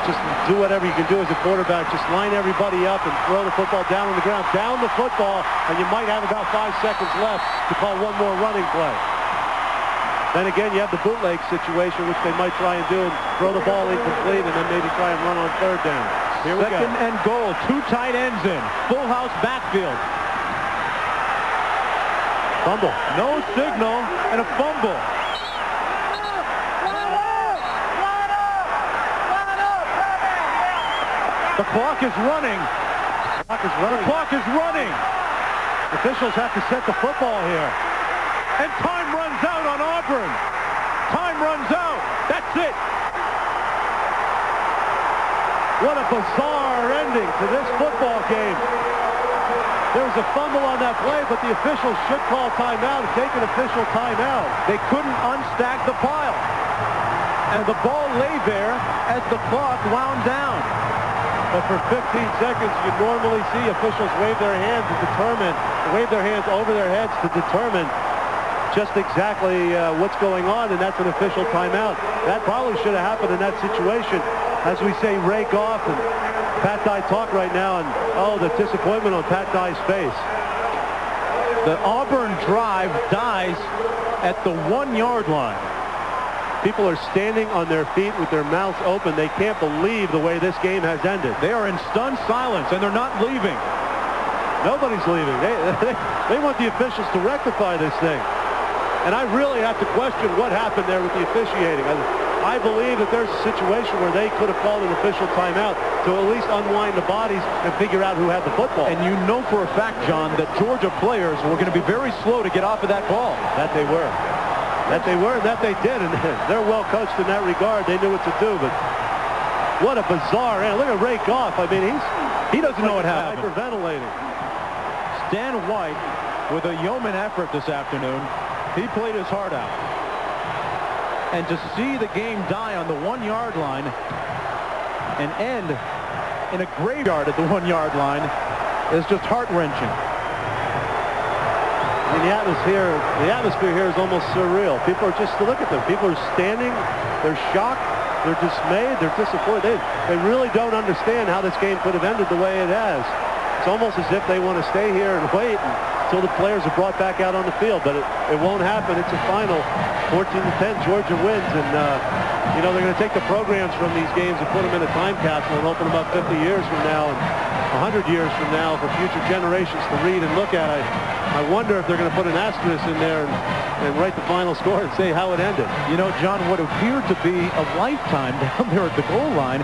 just do whatever you can do as a quarterback. Just line everybody up and throw the football down on the ground. Down the football, and you might have about 5 seconds left to call one more running play. Then again, you have the bootleg situation, which they might try and do and throw the ball incomplete and then maybe try and run on 3rd down. Here we go. Second and goal. 2 tight ends in. Full house backfield. Fumble. No signal and a fumble. The clock is running. The clock is running. Officials have to set the football here. And time runs out on Auburn. Time runs out. That's it. What a bizarre ending to this football game. There was a fumble on that play, but the officials should call timeout and take an official timeout. They couldn't unstack the pile. And the ball lay there as the clock wound down. But for 15 seconds, you normally see officials wave their hands over their heads to determine just exactly what's going on, and that's an official timeout. That probably should have happened in that situation. As we say, Ray Goff and Pat Dye talk right now, and oh, the disappointment on Pat Dye's face. The Auburn drive dies at the 1-yard line. People are standing on their feet with their mouths open. They can't believe the way this game has ended. They are in stunned silence, and they're not leaving. Nobody's leaving. They want the officials to rectify this thing. And I really have to question what happened there with the officiating. I believe that there's a situation where they could have called an official timeout to at least unwind the bodies and figure out who had the football. And you know for a fact, John, that Georgia players were going to be very slow to get off of that ball. That they were. That they were, and that they did, and they're well coached in that regard. They knew what to do, but what a bizarre end. Look at Ray Goff. I mean, he doesn't know what happened. Hyperventilating. Stan White, with a yeoman effort this afternoon, he played his heart out. And to see the game die on the 1-yard line and end in a graveyard at the 1-yard line is just heart-wrenching. I mean, the atmosphere here is almost surreal. People are just, look at them. People are standing, they're shocked, they're dismayed, they're disappointed. They really don't understand how this game could have ended the way it has. It's almost as if they want to stay here and wait until the players are brought back out on the field, but it won't happen. It's a final. 14-10, Georgia wins, and you know, they're going to take the programs from these games and put them in a time capsule and open them up 50 years from now and 100 years from now for future generations to read and look at. I wonder if they're going to put an asterisk in there and write the final score and say how it ended. You know, John, what appeared to be a lifetime down there at the goal line,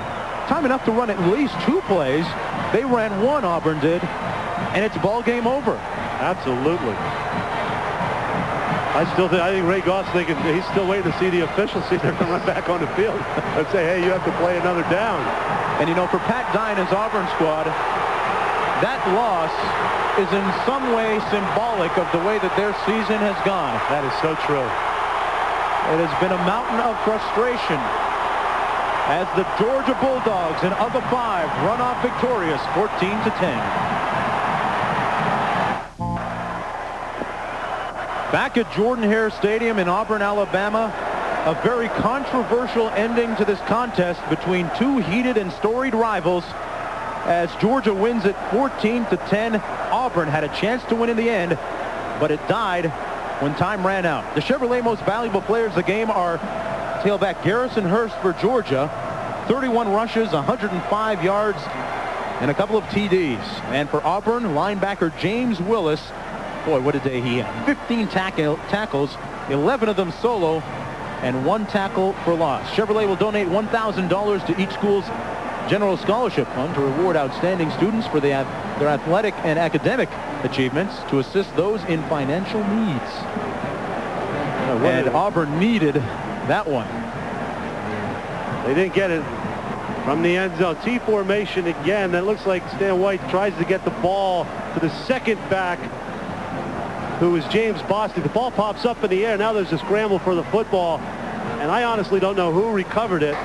time enough to run at least 2 plays. They ran 1, Auburn did, and it's ball game over. Absolutely. I think Ray Goff's thinking he's still waiting to see the officials see if they're going to run back on the field and say, hey, you have to play another down. And you know, for Pat Dye and his Auburn squad, that loss is in some way symbolic of the way that their season has gone. That is so true. It has been a mountain of frustration as the Georgia Bulldogs in UGA 5 run off victorious 14-10. Back at Jordan-Hare Stadium in Auburn, Alabama, a very controversial ending to this contest between 2 heated and storied rivals. As Georgia wins it 14-10, Auburn had a chance to win in the end, but it died when time ran out. The Chevrolet most valuable players of the game are tailback Garrison Hurst for Georgia, 31 rushes, 105 yards, and a couple of TDs. And for Auburn, linebacker James Willis, boy, what a day he had. 15 tackles, 11 of them solo, and 1 tackle for loss. Chevrolet will donate $1,000 to each school's General Scholarship Fund to reward outstanding students for their athletic and academic achievements to assist those in financial needs. And Auburn needed that one. They didn't get it from the end zone. T formation again. That looks like Stan White tries to get the ball to the second back, who is James Bostic. The ball pops up in the air. Now there's a scramble for the football, and I honestly don't know who recovered it.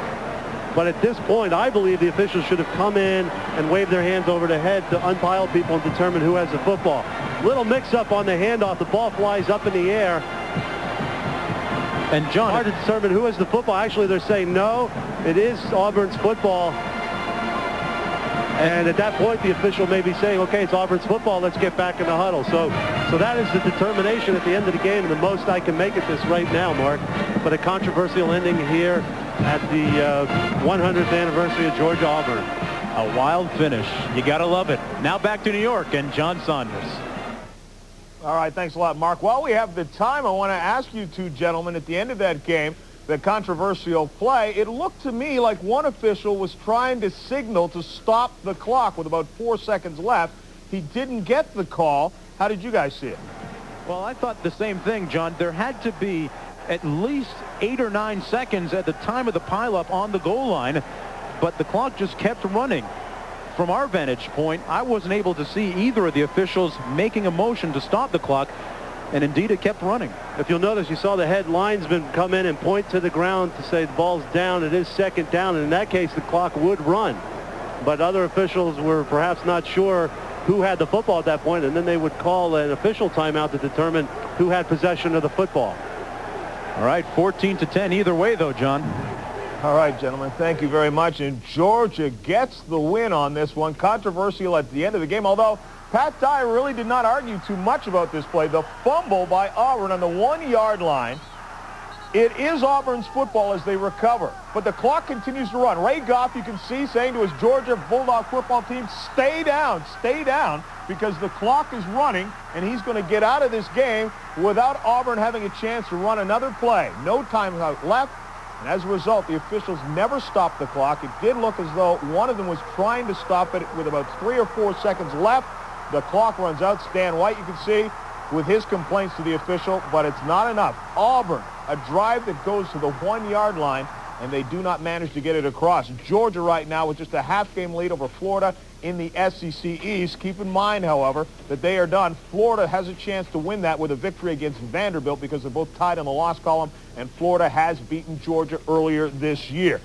But at this point, I believe the officials should have come in and waved their hands over the head to unpile people and determine who has the football. Little mix-up on the handoff. The ball flies up in the air. And John, hard to determine who has the football. Actually, they're saying no, it is Auburn's football. And at that point, the official may be saying, okay, it's Auburn's football, let's get back in the huddle. So that is the determination at the end of the game, and the most I can make at this right now, Mark. But a controversial ending here at the 100th anniversary of Georgia-Auburn. a wild finish. You got to love it. Now back to New York and John Saunders. All right, thanks a lot, Mark. While we have the time, I want to ask you two gentlemen, at the end of that game, the controversial play, it looked to me like one official was trying to signal to stop the clock with about 4 seconds left. He didn't get the call. How did you guys see it? Well, I thought the same thing, John. There had to be at least 8 or 9 seconds at the time of the pileup on the goal line, but the clock just kept running. From our vantage point, I wasn't able to see either of the officials making a motion to stop the clock, and indeed it kept running. If you'll notice, you saw the head linesman come in and point to the ground to say the ball's down. It is second down, and in that case the clock would run. But other officials were perhaps not sure who had the football at that point, and then they would call an official timeout to determine who had possession of the football. All right, 14-10 either way, though, John. All right, gentlemen, thank you very much. And Georgia gets the win on this one. Controversial at the end of the game, although Pat Dye really did not argue too much about this play. The fumble by Auburn on the 1-yard line. It is Auburn's football as they recover, but the clock continues to run. Ray Goff, you can see, saying to his Georgia Bulldog football team, stay down, because the clock is running, and he's going to get out of this game without Auburn having a chance to run another play. No timeout left, and as a result, the officials never stopped the clock. It did look as though one of them was trying to stop it with about 3 or 4 seconds left. The clock runs out. Stan White, you can see, with his complaints to the official, but it's not enough. Auburn, a drive that goes to the 1-yard line, and they do not manage to get it across. Georgia right now with just a half-game lead over Florida in the SEC East. Keep in mind, however, that they are done. Florida has a chance to win that with a victory against Vanderbilt because they're both tied in the loss column, and Florida has beaten Georgia earlier this year.